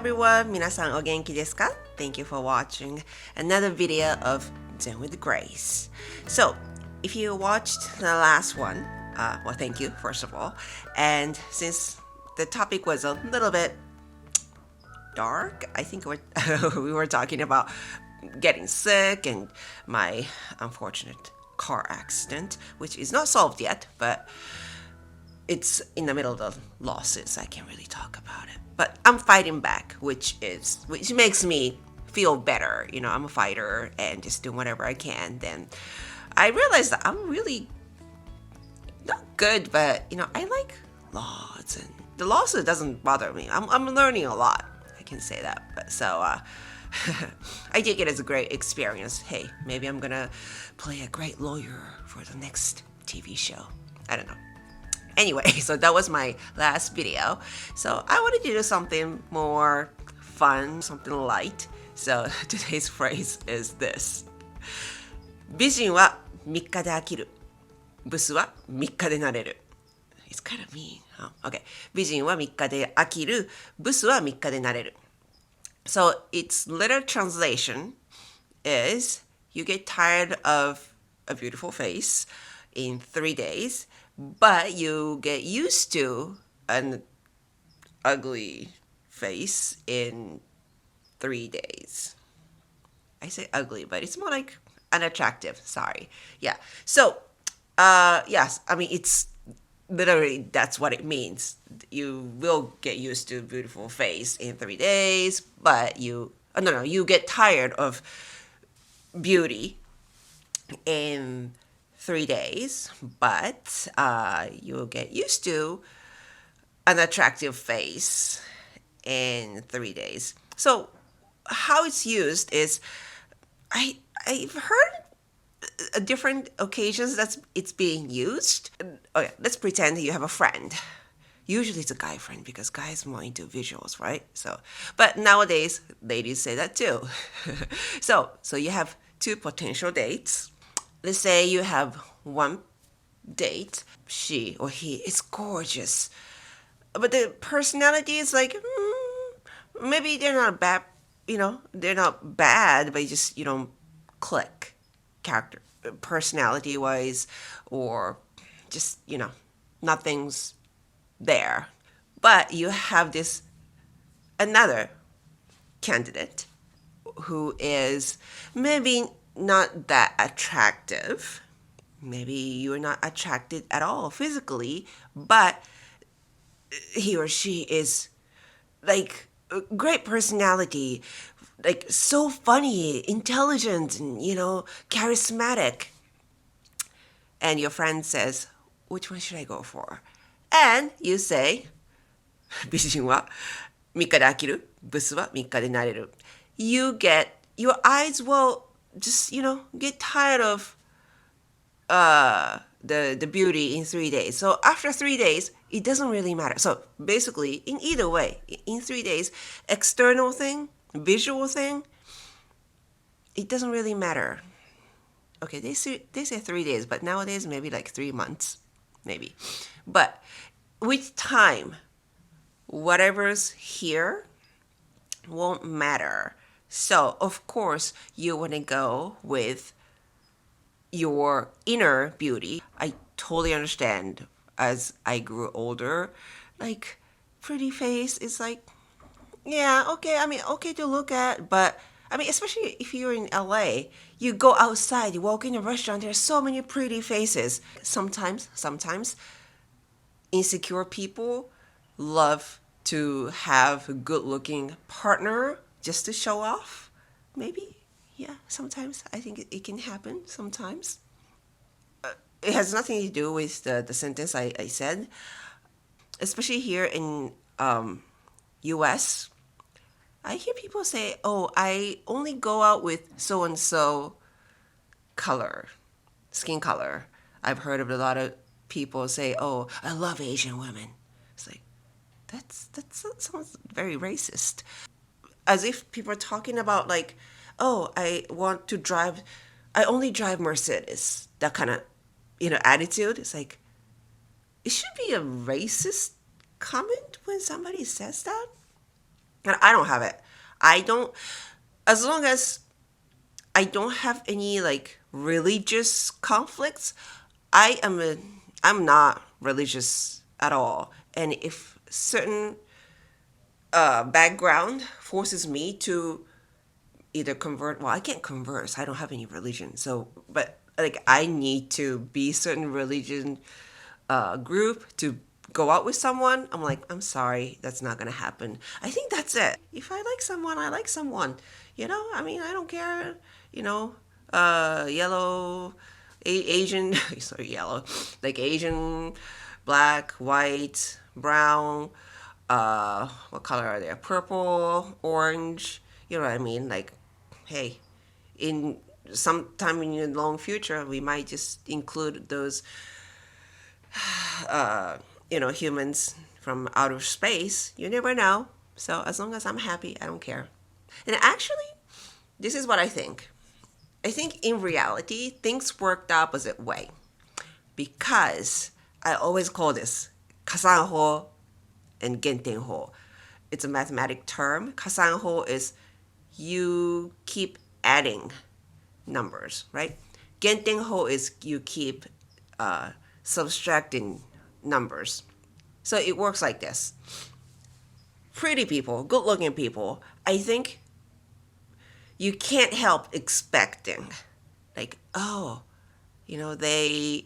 everyone, 皆さんお元気ですか? Thank you for watching another video of Zen with Grace. So, if you watched the last one, well, thank you, first of all. And since the topic was a little bit dark, I think we were talking about getting sick and my unfortunate car accident, which is not solved yet, but it's in the middle of the lawsuits. I can't really talk about it. But I'm fighting back, which makes me feel better. You know, I'm a fighter and just do whatever I can. Then I realized that I'm really not good, but you know, I like laws, and the lawsuit doesn't bother me. I'm learning a lot. I can say that. But so I take it as a great experience. Hey, maybe I'm gonna play a great lawyer for the next TV show. I don't know. Anyway, so that was my last video. So I wanted to do something more fun, something light. So today's phrase is this. 美人は3日で飽きる。ブスは3日で慣れる。It's kind of mean. Huh? Okay. 美人は3日で飽きる。ブスは3日で慣れる。So its literal translation is you get tired of a beautiful face in 3 days, but you get used to an ugly face in 3 days. I say ugly, but it's more like unattractive. Sorry. Yeah. So, yes, I mean, it's literally that's what it means. You will get used to a beautiful face in 3 days, but you get tired of beauty in 3 days, but you'll get used to an attractive face in 3 days. So how it's used is I've heard different occasions that it's being used. Okay, let's pretend you have a friend. Usually it's a guy friend because guys are more into visuals, right? So, but nowadays ladies say that too. So you have 2 potential dates. Let's say you have one date. She or he is gorgeous, but the personality is like maybe they're not bad. You know, they're not bad, but you don't click character personality wise, or just nothing's there. But you have this another candidate who is maybe not that attractive. Maybe you're not attracted at all physically, but he or she is like a great personality, like so funny, intelligent, and charismatic. And your friend says, which one should I go for? And you say, 美人は3日で飽きる。ブスは3日で慣れる。Your eyes will just, get tired of the beauty in 3 days. So after 3 days, it doesn't really matter. So basically, in either way, in 3 days, external thing, visual thing, it doesn't really matter. Okay, they say 3 days, but nowadays maybe like 3 months, maybe. But with time, whatever's here won't matter. So of course, you want to go with your inner beauty. I totally understand. As I grew older, like pretty face is like, yeah, okay. I mean, okay to look at, but I mean, especially if you're in LA, you go outside, you walk in a restaurant, there's so many pretty faces. Sometimes insecure people love to have a good-looking partner just to show off. Maybe, yeah, sometimes I think it can happen sometimes. It has nothing to do with the sentence I said. Especially here in US, I hear people say, oh, I only go out with so-and-so color, skin color. I've heard of a lot of people say, oh, I love Asian women. It's like, that sounds very racist. As if people are talking about like, oh, I only drive Mercedes. That kind of attitude. It's like, it should be a racist comment when somebody says that. And I don't have it. I don't, as long as I don't have any like religious conflicts, I'm not religious at all. And if certain background forces me to either convert, well, I can't converse. I don't have any religion. So, but like I need to be certain religion group to go out with someone. I'm like, I'm sorry, that's not gonna happen. I think that's it. If I like someone, I like someone. I mean, I don't care. You know, yellow, Asian, sorry, yellow, like Asian, black, white, brown. What color are there? Purple, orange. You know what I mean? Like, hey, in sometime in the long future, we might just include those humans from outer space. You never know. So as long as I'm happy, I don't care. And actually, this is what I think. I think in reality, things work the opposite way because I always call this kasanho and gentenho. It's a mathematic term. Kasanho is you keep adding numbers, right? Gentenho is you keep subtracting numbers. So it works like this. Pretty people, good looking people, I think you can't help expecting, like, oh, they,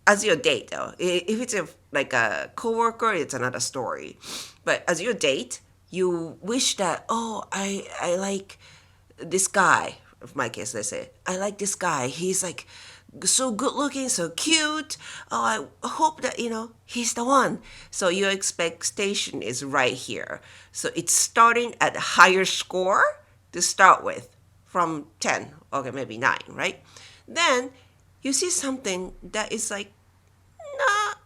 as your date though, if it's like a coworker, it's another story. But as your date, you wish that, oh, I like this guy. In my case, let's say, I like this guy. He's like so good looking, so cute. Oh, I hope that, he's the one. So your expectation is right here. So it's starting at a higher score to start with from 10, okay, maybe 9, right? Then you see something that is like not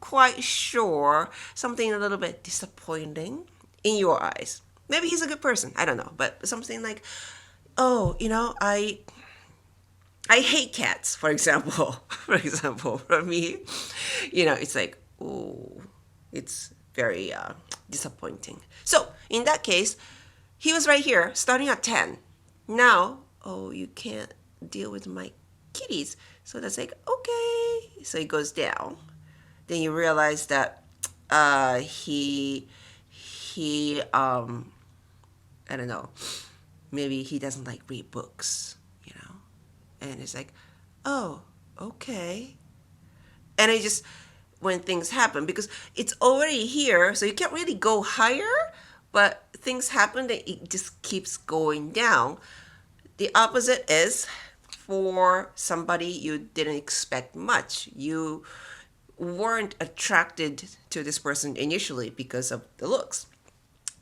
quite sure, something a little bit disappointing in your eyes. Maybe he's a good person, I don't know, but something like, oh, I hate cats, for example. For example, for me, it's like, oh, it's very disappointing. So in that case, he was right here, starting at 10. Now, oh, you can't deal with my kitties. So that's like, okay. So it goes down. Then you realize that he I don't know, maybe he doesn't like read books. And it's like, oh, okay. And I just, when things happen, because it's already here, so you can't really go higher, but things happen that it just keeps going down. The opposite is for somebody you didn't expect much. You weren't attracted to this person initially because of the looks.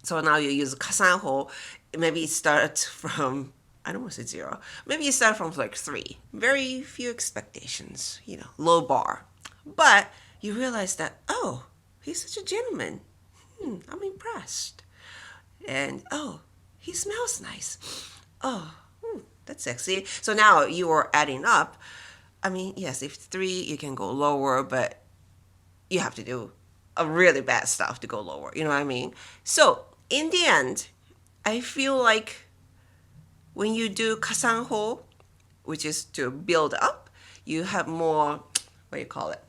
So now you use kasanho. Maybe it starts from, I don't want to say 0. Maybe you start from like 3. Very few expectations, low bar. But you realize that, oh, he's such a gentleman. I'm impressed. And oh, he smells nice. Oh, that's sexy. So now you are adding up. I mean, yes, if 3, you can go lower, but you have to do a really bad stuff to go lower. You know what I mean? So in the end, I feel like when you do kasanho, which is to build up, you have more, what do you call it?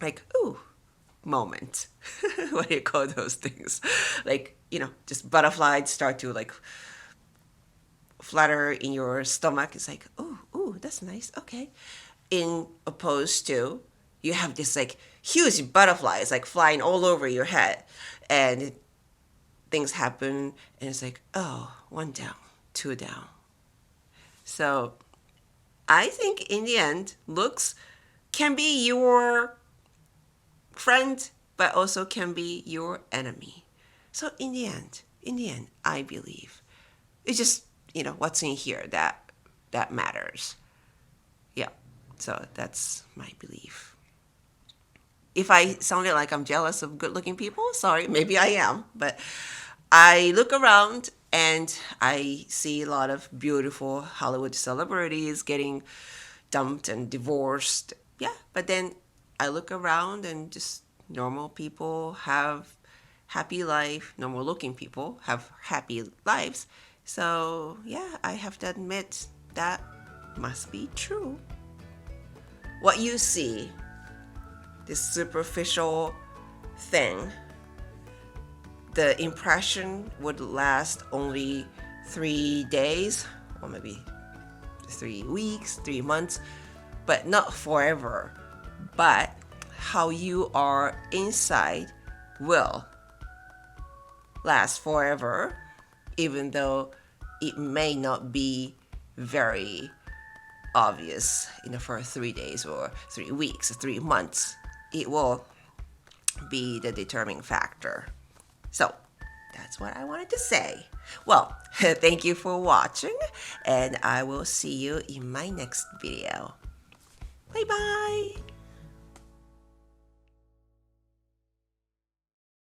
Like, ooh, moment. What do you call those things? Like, just butterflies start to like flutter in your stomach. It's like, ooh, that's nice. Okay. In opposed to, you have this like huge butterflies like flying all over your head, and things happen, and it's like, oh, 1 down, 2 down. So I think in the end, looks can be your friend, but also can be your enemy. So in the end, I believe it's just what's in here that matters. Yeah. So that's my belief. If I sounded like I'm jealous of good-looking people, sorry, maybe I am, but I look around and I see a lot of beautiful Hollywood celebrities getting dumped and divorced. Yeah, but then I look around and just normal people have happy life, normal looking people have happy lives. So, yeah, I have to admit that must be true. What you see, this superficial thing, the impression would last only 3 days or maybe 3 weeks, 3 months, but not forever. But how you are inside will last forever, even though it may not be very obvious in the first 3 days or 3 weeks or 3 months. It will be the determining factor. So that's what I wanted to say. Well, thank you for watching, and I will see you in my next video. Bye bye.